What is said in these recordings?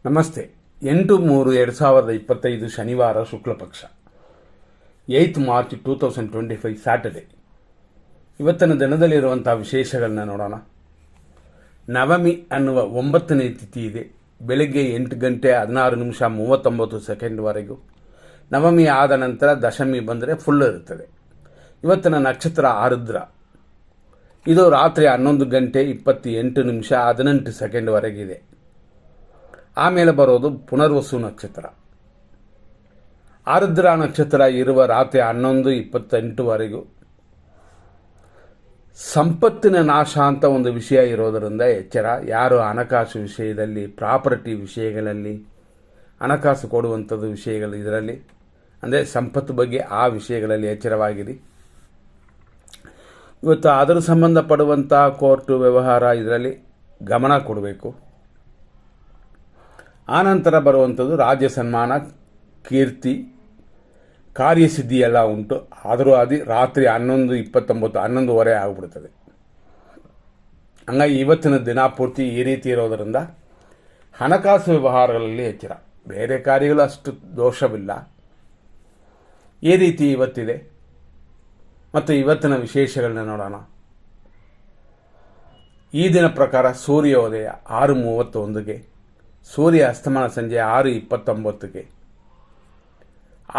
ನಮಸ್ತೆ. 8-3-2025 ಶನಿವಾರ ಶುಕ್ಲಪಕ್ಷ, 8th March 2025 Saturday. ಇವತ್ತಿನ ದಿನದಲ್ಲಿರುವಂಥ ವಿಶೇಷಗಳನ್ನ ನೋಡೋಣ. ನವಮಿ ಅನ್ನುವ 9ನೇ ತಿಥಿ ಇದೆ. ಬೆಳಗ್ಗೆ 8:16:39 ನವಮಿ ಆದ ನಂತರ ದಶಮಿ ಬಂದರೆ ಫುಲ್ ಇರುತ್ತದೆ. ಇವತ್ತಿನ ನಕ್ಷತ್ರ ಆರುದ್ರ. ಇದು ರಾತ್ರಿ 11:28:18 ಆಮೇಲೆ ಬರೋದು ಪುನರ್ವಸು ನಕ್ಷತ್ರ. ಆರುದ್ರ ನಕ್ಷತ್ರ ಇರುವ ರಾತ್ರಿ 11:28 ಸಂಪತ್ತಿನ ನಾಶ ಅಂತ ಒಂದು ವಿಷಯ ಇರೋದರಿಂದ ಎಚ್ಚರ. ಯಾರು ಹಣಕಾಸು ವಿಷಯದಲ್ಲಿ, ಪ್ರಾಪರ್ಟಿ ವಿಷಯಗಳಲ್ಲಿ, ಹಣಕಾಸು ಕೊಡುವಂಥದ್ದು ವಿಷಯಗಳು, ಇದರಲ್ಲಿ ಅಂದರೆ ಸಂಪತ್ತು ಬಗ್ಗೆ ಆ ವಿಷಯಗಳಲ್ಲಿ ಎಚ್ಚರವಾಗಿರಿ. ಇವತ್ತು ಅದರ ಸಂಬಂಧಪಡುವಂಥ ಕೋರ್ಟು ವ್ಯವಹಾರ ಇದರಲ್ಲಿ ಗಮನ ಕೊಡಬೇಕು. ಆನಂತರ ಬರುವಂಥದ್ದು ರಾಜ್ಯ ಸನ್ಮಾನ, ಕೀರ್ತಿ, ಕಾರ್ಯಸಿದ್ಧಿ ಎಲ್ಲ ಉಂಟು. ಆದರೂ ಅದು ರಾತ್ರಿ 11:29 ಆಗಿಬಿಡ್ತದೆ. ಹಂಗಾಗಿ ಇವತ್ತಿನ ದಿನ ಪೂರ್ತಿ ಈ ರೀತಿ ಇರೋದರಿಂದ ಹಣಕಾಸು ವ್ಯವಹಾರಗಳಲ್ಲಿ ಎಚ್ಚರ. ಬೇರೆ ಕಾರ್ಯಗಳು ಅಷ್ಟು ದೋಷವಿಲ್ಲ. ಈ ರೀತಿ ಇವತ್ತಿದೆ. ಮತ್ತು ಇವತ್ತಿನ ವಿಶೇಷಗಳನ್ನ ನೋಡೋಣ. ಈ ದಿನ ಪ್ರಕಾರ ಸೂರ್ಯೋದಯ 6:31, ಸೂರ್ಯ ಅಸ್ತಮಾನ ಸಂಜೆ 6:29.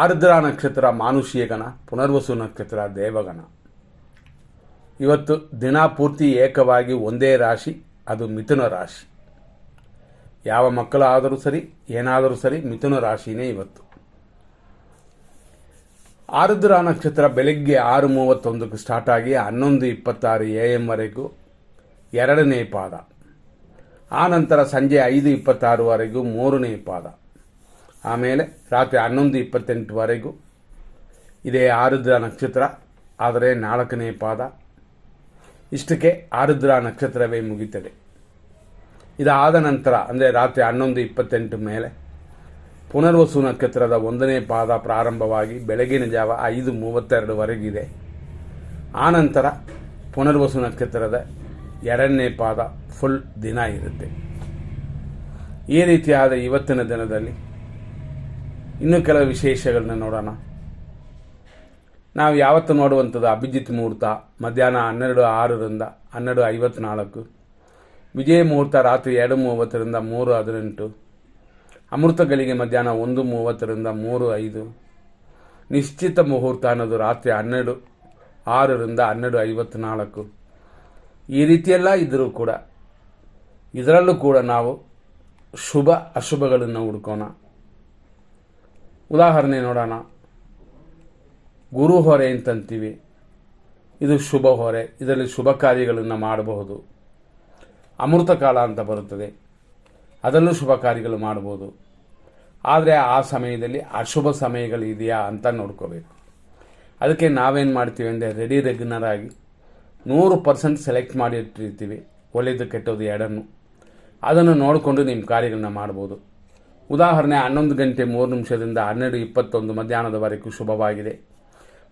ಆರ್ದ್ರ ನಕ್ಷತ್ರ ಮಾನುಷೀಯ ಗಣ, ಪುನರ್ವಸು ನಕ್ಷತ್ರ ದೇವಗಣ. ಇವತ್ತು ದಿನ ಪೂರ್ತಿ ಏಕವಾಗಿ ಒಂದೇ ರಾಶಿ, ಅದು ಮಿಥುನ ರಾಶಿ. ಯಾವ ಮಕ್ಕಳಾದರೂ ಸರಿ, ಏನಾದರೂ ಸರಿ, ಮಿಥುನ ರಾಶಿನೇ ಇವತ್ತು. ಆರುದ್ರ ನಕ್ಷತ್ರ ಬೆಳಗ್ಗೆ 6:31 ಸ್ಟಾರ್ಟ್ ಆಗಿ 11:26 AM 2ನೇ ಪಾದ. ಆನಂತರ ಸಂಜೆ 5:26 3ನೇ ಪಾದ. ಆಮೇಲೆ ರಾತ್ರಿ 11:28 ಇದೇ ಆರುದ್ರ ನಕ್ಷತ್ರ, ಆದರೆ 4ನೇ ಪಾದ. ಇಷ್ಟಕ್ಕೆ ಆರುದ್ರ ನಕ್ಷತ್ರವೇ ಮುಗಿತದೆ. ಇದಾದ ನಂತರ ಅಂದರೆ ರಾತ್ರಿ 11:28 ಮೇಲೆ ಪುನರ್ವಸು ನಕ್ಷತ್ರದ 1ನೇ ಪಾದ ಪ್ರಾರಂಭವಾಗಿ ಬೆಳಗಿನ ಜಾವ 5:32 ಇದೆ. ಆನಂತರ ಪುನರ್ವಸು ನಕ್ಷತ್ರದ 2ನೇ ಪಾದ ಫುಲ್ ದಿನ ಇರುತ್ತೆ. ಈ ರೀತಿಯಾದ ಇವತ್ತಿನ ದಿನದಲ್ಲಿ ಇನ್ನೂ ಕೆಲವು ವಿಶೇಷಗಳನ್ನ ನೋಡೋಣ. ನಾವು ಯಾವತ್ತು ನೋಡುವಂಥದ್ದು ಅಭಿಜಿತ್ ಮುಹೂರ್ತ ಮಧ್ಯಾಹ್ನ 12:06 12:54, ವಿಜಯ ಮುಹೂರ್ತ ರಾತ್ರಿ 2:30 3:18, ಅಮೃತಗಳಿಗೆ ಮಧ್ಯಾಹ್ನ 1:30 3:05, ನಿಶ್ಚಿತ ಮುಹೂರ್ತ ಅನ್ನೋದು ರಾತ್ರಿ 12:06 12:54. ಈ ರೀತಿಯೆಲ್ಲ ಇದ್ದರೂ ಕೂಡ ಇದರಲ್ಲೂ ಕೂಡ ನಾವು ಶುಭ ಅಶುಭಗಳನ್ನು ಹುಡ್ಕೋಣ. ಉದಾಹರಣೆ ನೋಡೋಣ. ಗುರು ಹೊರೆ ಅಂತಂತೀವಿ, ಇದು ಶುಭ ಹೊರೆ. ಇದರಲ್ಲಿ ಶುಭ ಕಾರ್ಯಗಳನ್ನು ಮಾಡಬಹುದು. ಅಮೃತ ಕಾಲ ಅಂತ ಬರುತ್ತದೆ, ಅದರಲ್ಲೂ ಶುಭ ಕಾರ್ಯಗಳು ಮಾಡಬಹುದು. ಆದರೆ ಆ ಸಮಯದಲ್ಲಿ ಅಶುಭ ಸಮಯಗಳು ಇದೆಯಾ ಅಂತ ನೋಡ್ಕೋಬೇಕು. ಅದಕ್ಕೆ ನಾವೇನು ಮಾಡ್ತೀವಿ ಅಂದರೆ ರೆಗ್ಯುಲರ್ ಆಗಿ 100% ಸೆಲೆಕ್ಟ್ ಮಾಡಿ ಇಟ್ಟಿರ್ತೀವಿ, ಒಳ್ಳೆಯದು ಕೆಟ್ಟದ್ದು ಎರಡನ್ನು. ಅದನ್ನು ನೋಡಿಕೊಂಡು ನಿಮ್ಮ ಕಾರ್ಯಗಳನ್ನ ಮಾಡ್ಬೋದು. ಉದಾಹರಣೆ 11:03 12:21 ಮಧ್ಯಾಹ್ನದವರೆಗೂ ಶುಭವಾಗಿದೆ.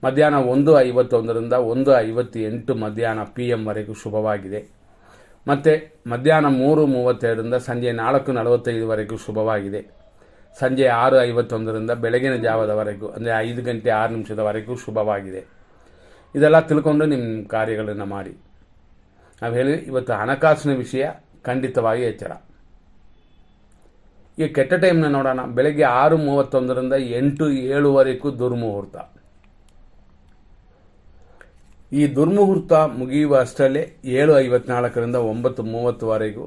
ಮಧ್ಯಾಹ್ನ 1:51 1:58 ಮಧ್ಯಾಹ್ನ PM ಶುಭವಾಗಿದೆ. ಮತ್ತು ಮಧ್ಯಾಹ್ನ 3:32 ಸಂಜೆ 4:45 ಶುಭವಾಗಿದೆ. ಸಂಜೆ 6:51 ಬೆಳಗಿನ ಜಾವದವರೆಗೂ ಅಂದರೆ 5:06 ಶುಭವಾಗಿದೆ. ಇದೆಲ್ಲ ತಿಳ್ಕೊಂಡು ನಿಮ್ಮ ಕಾರ್ಯಗಳನ್ನು ಮಾಡಿ. ನಾವು ಹೇಳಿ ಇವತ್ತು ಹಣಕಾಸಿನ ವಿಷಯ ಖಂಡಿತವಾಗಿ ಎಚ್ಚರ. ಈಗ ಕೆಟ್ಟ ಟೈಮ್ನ ನೋಡೋಣ. ಬೆಳಗ್ಗೆ 6:31 8:07 ದುರ್ಮುಹೂರ್ತ. ಈ ದುರ್ಮುಹೂರ್ತ ಮುಗಿಯುವ ಅಷ್ಟರಲ್ಲೇ 7:54 9:30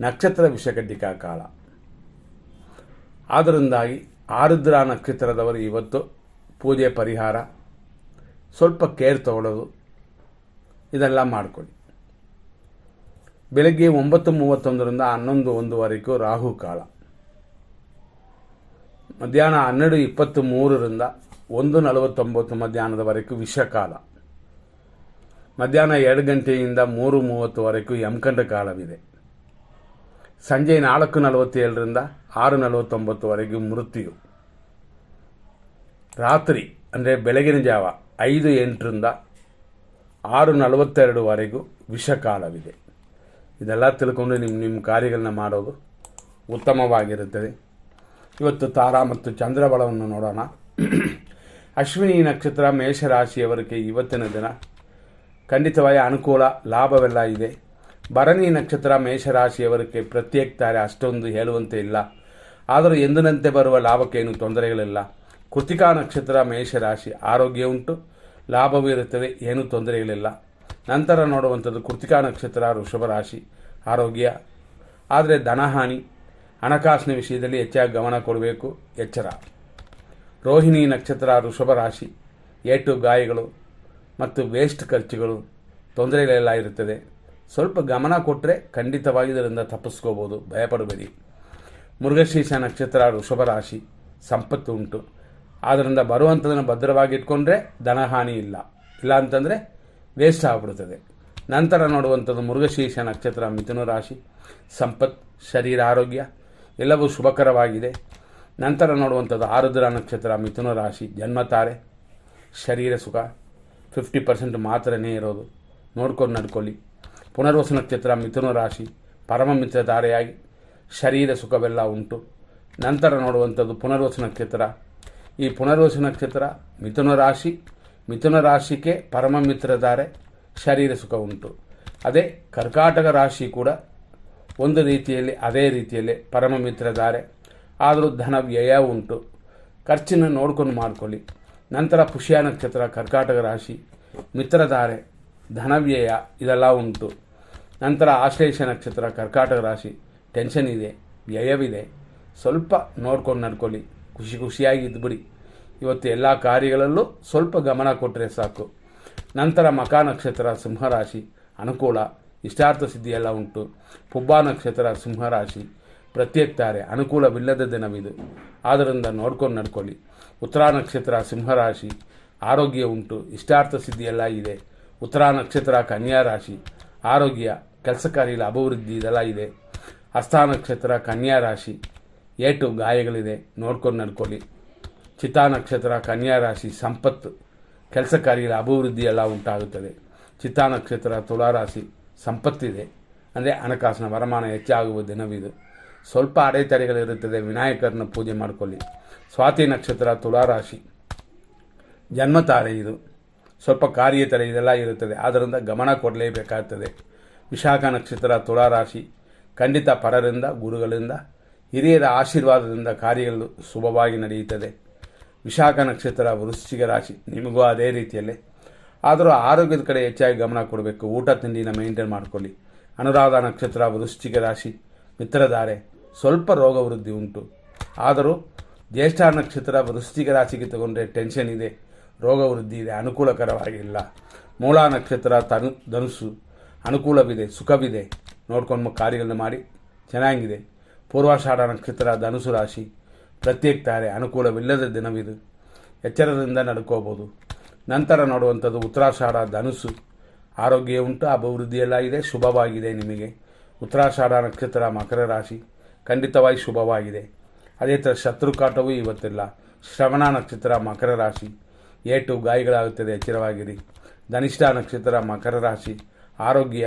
ನಕ್ಷತ್ರ ವಿಷಕಡ್ಡಿಕಾ ಕಾಲ. ಆದ್ದರಿಂದಾಗಿ ಆರುದ್ರ ನಕ್ಷತ್ರದವರು ಇವತ್ತು ಪೂಜೆ ಪರಿಹಾರ, ಸ್ವಲ್ಪ ಕೇರ್ ತಗೊಳ್ಳೋದು, ಇದೆಲ್ಲ ಮಾಡಿಕೊಳ್ಳಿ. ಬೆಳಗ್ಗೆ 9:31 11:01 ರಾಹು ಕಾಲ. ಮಧ್ಯಾಹ್ನ 12:23 1:49 ಮಧ್ಯಾಹ್ನದವರೆಗೂ ವಿಷಕಾಲ. ಮಧ್ಯಾಹ್ನ 2 ಗಂಟೆಯಿಂದ 3:30 ಯಮಕಂಡ ಕಾಲವಿದೆ. ಸಂಜೆ 4:47 6:49 ಮೃತ್ಯು. ರಾತ್ರಿ ಅಂದರೆ ಬೆಳಗಿನ ಜಾವ 5:08 6:42 ವಿಷಕಾಲವಿದೆ. ಇದೆಲ್ಲ ತಿಳ್ಕೊಂಡು ನಿಮ್ಮ ಕಾರ್ಯಗಳನ್ನ ಮಾಡೋದು ಉತ್ತಮವಾಗಿರುತ್ತದೆ. ಇವತ್ತು ತಾರಾ ಮತ್ತು ಚಂದ್ರಬಲವನ್ನು ನೋಡೋಣ. ಅಶ್ವಿನಿ ನಕ್ಷತ್ರ ಮೇಷರಾಶಿಯವರಿಗೆ ಇವತ್ತಿನ ದಿನ ಖಂಡಿತವಾಗಿ ಅನುಕೂಲ, ಲಾಭವೆಲ್ಲ ಇದೆ. ಭರಣಿ ನಕ್ಷತ್ರ ಮೇಷರಾಶಿಯವರಿಗೆ ಪ್ರತ್ಯೇಕಿತಾರೆ, ಅಷ್ಟೊಂದು ಹೇಳುವಂತೆ ಇಲ್ಲ. ಆದರೂ ಎಂದಿನಂತೆ ಬರುವ ಲಾಭಕ್ಕೇನು ತೊಂದರೆಗಳಿಲ್ಲ. ಕೃತಿಕಾ ನಕ್ಷತ್ರ ಮೇಷರಾಶಿ, ಆರೋಗ್ಯ ಉಂಟು, ಲಾಭವೂ ಇರುತ್ತದೆ, ಏನೂ ತೊಂದರೆಗಳಿಲ್ಲ. ನಂತರ ನೋಡುವಂಥದ್ದು ಕೃತಿಕಾ ನಕ್ಷತ್ರ ವೃಷಭ ರಾಶಿ, ಆರೋಗ್ಯ, ಆದರೆ ಧನಹಾನಿ, ಹಣಕಾಸಿನ ವಿಷಯದಲ್ಲಿ ಹೆಚ್ಚಾಗಿ ಗಮನ ಕೊಡಬೇಕು, ಎಚ್ಚರ. ರೋಹಿಣಿ ನಕ್ಷತ್ರ ವೃಷಭ ರಾಶಿ, ಏಟು ಗಾಯಗಳು ಮತ್ತು ವೇಸ್ಟ್ ಖರ್ಚುಗಳು, ತೊಂದರೆಗಳೆಲ್ಲ ಇರುತ್ತದೆ. ಸ್ವಲ್ಪ ಗಮನ ಕೊಟ್ಟರೆ ಖಂಡಿತವಾಗಿ ಇದರಿಂದ ತಪ್ಪಿಸ್ಕೋಬೋದು, ಭಯಪಡಬೇಡಿ. ಮೃಗಶೀರ್ಷ ನಕ್ಷತ್ರ ವೃಷಭ ರಾಶಿ, ಸಂಪತ್ತು ಉಂಟು, ಆದ್ದರಿಂದ ಬರುವಂಥದ್ದನ್ನು ಭದ್ರವಾಗಿ ಇಟ್ಕೊಂಡ್ರೆ ಧನಹಾನಿ ಇಲ್ಲ, ಇಲ್ಲ ಅಂತಂದರೆ ವೇಸ್ಟ್ ಆಗಿಬಿಡ್ತದೆ. ನಂತರ ನೋಡುವಂಥದ್ದು ಮೃಗಶೀರ್ಷ ನಕ್ಷತ್ರ ಮಿಥುನ ರಾಶಿ, ಸಂಪತ್ತು, ಶರೀರ, ಆರೋಗ್ಯ ಎಲ್ಲವೂ ಶುಭಕರವಾಗಿದೆ. ನಂತರ ನೋಡುವಂಥದ್ದು ಆರುದ್ರ ನಕ್ಷತ್ರ ಮಿಥುನ ರಾಶಿ, ಜನ್ಮತಾರೆ, ಶರೀರ ಸುಖ 50% ಮಾತ್ರನೇ ಇರೋದು, ನೋಡ್ಕೊಂಡು ನಡ್ಕೊಳ್ಳಿ. ಪುನರ್ವಸು ನಕ್ಷತ್ರ ಮಿಥುನ ರಾಶಿ, ಪರಮ ಮಿತ್ರ ಧಾರೆಯಾಗಿ ಶರೀರ ಸುಖವೆಲ್ಲ ಉಂಟು. ನಂತರ ನೋಡುವಂಥದ್ದು ಪುನರ್ವಸು ನಕ್ಷತ್ರ. ಈ ಪುನರ್ವಸು ನಕ್ಷತ್ರ ಮಿಥುನ ರಾಶಿಗೆ ಪರಮ ಮಿತ್ರಧಾರೆ, ಶರೀರ ಸುಖ ಉಂಟು. ಅದೇ ಕರ್ಕಾಟಕ ರಾಶಿ ಕೂಡ ಒಂದು ರೀತಿಯಲ್ಲಿ ಅದೇ ರೀತಿಯಲ್ಲಿ ಪರಮ ಮಿತ್ರಧಾರೆ, ಆದರೂ ಧನ ವ್ಯಯ ಉಂಟು, ಖರ್ಚನ್ನು ನೋಡ್ಕೊಂಡು ಮಾಡಿಕೊಳ್ಳಿ. ನಂತರ ಪುಷ್ಯ ನಕ್ಷತ್ರ ಕರ್ಕಾಟಕ ರಾಶಿ, ಮಿತ್ರಧಾರೆ, ಧನವ್ಯಯ ಇದೆಲ್ಲ ಉಂಟು. ನಂತರ ಆಶ್ಲೇಷ ನಕ್ಷತ್ರ ಕರ್ಕಾಟಕ ರಾಶಿ, ಟೆನ್ಷನ್ ಇದೆ, ವ್ಯಯವಿದೆ, ಸ್ವಲ್ಪ ನೋಡ್ಕೊಂಡು ನಡ್ಕೊಳ್ಳಿ, ಖುಷಿಯಾಗಿ ಇದ್ಬಿಡಿ. ಇವತ್ತು ಎಲ್ಲ ಕಾರ್ಯಗಳಲ್ಲೂ ಸ್ವಲ್ಪ ಗಮನ ಕೊಟ್ಟರೆ ಸಾಕು. ನಂತರ ಮಖ ನಕ್ಷತ್ರ ಸಿಂಹರಾಶಿ, ಅನುಕೂಲ, ಇಷ್ಟಾರ್ಥ ಸಿದ್ಧಿಯೆಲ್ಲ ಉಂಟು. ಪುಬ್ಬ ನಕ್ಷತ್ರ ಸಿಂಹರಾಶಿ, ಪ್ರತ್ಯೇಕ್ತಾರೆ, ಅನುಕೂಲವಿಲ್ಲದ ದಿನವಿದು, ಆದ್ದರಿಂದ ನೋಡ್ಕೊಂಡು ನಡ್ಕೊಳ್ಳಿ. ಉತ್ತರ ನಕ್ಷತ್ರ ಸಿಂಹರಾಶಿ, ಆರೋಗ್ಯ ಉಂಟು, ಇಷ್ಟಾರ್ಥ ಸಿದ್ಧಿಯೆಲ್ಲ ಇದೆ. ಉತ್ತರ ನಕ್ಷತ್ರ ಕನ್ಯಾ ರಾಶಿ, ಆರೋಗ್ಯ, ಕೆಲಸ ಕಾರ್ಯಗಳ ಅಭಿವೃದ್ಧಿ ಇದೆಲ್ಲ ಇದೆ. ಹಸ್ತ ನಕ್ಷತ್ರ ಕನ್ಯಾ ರಾಶಿ, ಏಟು ಗಾಯಗಳಿದೆ, ನೋಡ್ಕೊಂಡು ನಡ್ಕೊಳ್ಳಿ. ಚಿತ್ತಾ ನಕ್ಷತ್ರ ಕನ್ಯಾ ರಾಶಿ, ಸಂಪತ್ತು, ಕೆಲಸ ಕಾರ್ಯಗಳ ಅಭಿವೃದ್ಧಿ ಎಲ್ಲ ಉಂಟಾಗುತ್ತದೆ. ಚಿತ್ತಾ ನಕ್ಷತ್ರ ತುಲಾರಾಶಿ, ಸಂಪತ್ತಿದೆ, ಅಂದರೆ ಹಣಕಾಸಿನ ವರಮಾನ ಹೆಚ್ಚಾಗುವ ದಿನವಿದು. ಸ್ವಲ್ಪ ಅಡೆತಡೆಗಳಿರುತ್ತದೆ, ವಿನಾಯಕರನ್ನ ಪೂಜೆ ಮಾಡಿಕೊಳ್ಳಿ. ಸ್ವಾತಿ ನಕ್ಷತ್ರ ತುಲಾರಾಶಿ, ಜನ್ಮತಾರೆ, ಇದು ಸ್ವಲ್ಪ ಕಾರ್ಯತಡೆ ಇದೆಲ್ಲ ಇರುತ್ತದೆ, ಆದ್ದರಿಂದ ಗಮನ ಕೊಡಲೇಬೇಕಾಗ್ತದೆ. ವಿಶಾಖ ನಕ್ಷತ್ರ ತುಲಾರಾಶಿ, ಖಂಡಿತ ಪರರಿಂದ, ಗುರುಗಳಿಂದ, ಹಿರಿಯರ ಆಶೀರ್ವಾದದಿಂದ ಕಾರ್ಯಗಳು ಶುಭವಾಗಿ ನಡೆಯುತ್ತದೆ. ವಿಶಾಖ ನಕ್ಷತ್ರ ವೃಶ್ಚಿಕ ರಾಶಿ, ನಿಮಗೂ ಅದೇ ರೀತಿಯಲ್ಲೇ, ಆದರೂ ಆರೋಗ್ಯದ ಕಡೆ ಹೆಚ್ಚಾಗಿ ಗಮನ ಕೊಡಬೇಕು, ಊಟ ತಿಂಡಿನ ಮೇಂಟೈನ್ ಮಾಡಿಕೊಳ್ಳಿ. ಅನುರಾಧ ನಕ್ಷತ್ರ ವೃಶ್ಚಿಕ ರಾಶಿ, ಮಿತ್ರಧಾರೆ, ಸ್ವಲ್ಪ ರೋಗ ವೃದ್ಧಿ ಉಂಟು, ಆದರೂ ಜ್ಯೇಷ್ಠ ನಕ್ಷತ್ರ ವೃಶ್ಚಿಕ ರಾಶಿಗೆ ತಗೊಂಡ್ರೆ ಟೆನ್ಷನ್ ಇದೆ, ರೋಗ ವೃದ್ಧಿ ಇದೆ, ಅನುಕೂಲಕರವಾಗಿಲ್ಲ. ಮೂಲ ನಕ್ಷತ್ರ ಧನುಸ್ಸು, ಅನುಕೂಲವಿದೆ, ಸುಖವಿದೆ, ನೋಡ್ಕೊಂಡು ಕಾರ್ಯಗಳನ್ನ ಮಾಡಿ ಚೆನ್ನಾಗಿದೆ. ಪೂರ್ವಾಷಾಢ ನಕ್ಷತ್ರ ಧನುಸು ರಾಶಿ, ಪ್ರತ್ಯೇಕ್ತಾರೆ, ಅನುಕೂಲವಿಲ್ಲದ ದಿನವಿದು, ಎಚ್ಚರದಿಂದ ನಡ್ಕೋಬೋದು. ನಂತರ ನೋಡುವಂಥದ್ದು ಉತ್ತರಾಷಾಢ ಧನುಸ್ಸು, ಆರೋಗ್ಯ ಉಂಟು, ಅಭಿವೃದ್ಧಿಯೆಲ್ಲ ಇದೆ, ಶುಭವಾಗಿದೆ ನಿಮಗೆ. ಉತ್ತರಾಷಾಢ ನಕ್ಷತ್ರ ಮಕರ ರಾಶಿ, ಖಂಡಿತವಾಗಿ ಶುಭವಾಗಿದೆ. ಅದೇ ಥರ ಶತ್ರುಕಾಟವೂ ಇವತ್ತಿಲ್ಲ. ಶ್ರವಣ ನಕ್ಷತ್ರ ಮಕರ ರಾಶಿ, ಏಟು ಗಾಯಗಳಾಗುತ್ತದೆ, ಎಚ್ಚರವಾಗಿರಿ. ಧನಿಷ್ಠ ನಕ್ಷತ್ರ ಮಕರ ರಾಶಿ, ಆರೋಗ್ಯ,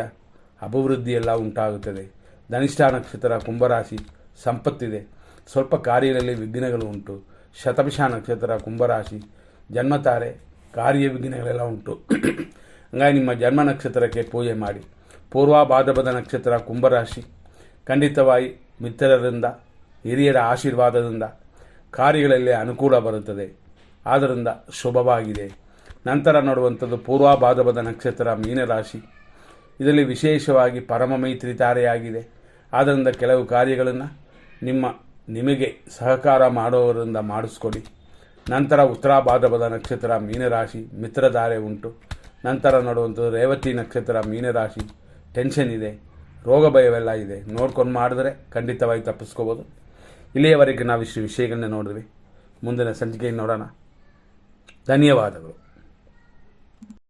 ಅಭಿವೃದ್ಧಿಯೆಲ್ಲ ಉಂಟಾಗುತ್ತದೆ. ಧನಿಷ್ಠ ನಕ್ಷತ್ರ ಕುಂಭರಾಶಿ, ಸಂಪತ್ತಿದೆ, ಸ್ವಲ್ಪ ಕಾರ್ಯಗಳಲ್ಲಿ ವಿಘ್ನಗಳು ಉಂಟು. ಶತಭಿಷ ನಕ್ಷತ್ರ ಕುಂಭರಾಶಿ, ಜನ್ಮತಾರೆ, ಕಾರ್ಯ ವಿಘ್ನಗಳೆಲ್ಲ ಉಂಟು. ಹಂಗಾಗಿ ನಿಮ್ಮ ಜನ್ಮ ನಕ್ಷತ್ರಕ್ಕೆ ಪೂಜೆ ಮಾಡಿ. ಪೂರ್ವಭಾದ್ರಪದ ನಕ್ಷತ್ರ ಕುಂಭರಾಶಿ, ಖಂಡಿತವಾಗಿ ಮಿತ್ರರಿಂದ, ಹಿರಿಯರ ಆಶೀರ್ವಾದದಿಂದ ಕಾರ್ಯಗಳಲ್ಲಿ ಅನುಕೂಲ ಬರುತ್ತದೆ, ಆದ್ದರಿಂದ ಶುಭವಾಗಿದೆ. ನಂತರ ನೋಡುವಂಥದ್ದು ಪೂರ್ವಭಾದ್ರಪದ ನಕ್ಷತ್ರ ಮೀನರಾಶಿ, ಇದರಲ್ಲಿ ವಿಶೇಷವಾಗಿ ಪರಮ ಮೈತ್ರಿ ತಾರೆಯಾಗಿದೆ, ಆದ್ದರಿಂದ ಕೆಲವು ಕಾರ್ಯಗಳನ್ನು ನಿಮಗೆ ಸಹಕಾರ ಮಾಡುವವರಿಂದ ಮಾಡಿಸ್ಕೊಡಿ. ನಂತರ ಉತ್ತರ ಭಾದ್ರಪದ ನಕ್ಷತ್ರ ಮೀನರಾಶಿ, ಮಿತ್ರಧಾರೆ ಉಂಟು. ನಂತರ ನೋಡುವಂಥದ್ದು ರೇವತಿ ನಕ್ಷತ್ರ ಮೀನರಾಶಿ, ಟೆನ್ಷನ್ ಇದೆ, ರೋಗ ಭಯವೆಲ್ಲ ಇದೆ, ನೋಡ್ಕೊಂಡು ಮಾಡಿದ್ರೆ ಖಂಡಿತವಾಗಿ ತಪ್ಪಿಸ್ಕೋಬೋದು. ಇಲ್ಲಿಯವರೆಗೆ ನಾವು ಇಷ್ಟು ವಿಷಯಗಳನ್ನ ನೋಡಿದ್ವಿ. ಮುಂದಿನ ಸಂಚಿಕೆಯನ್ನು ನೋಡೋಣ. ಧನ್ಯವಾದಗಳು.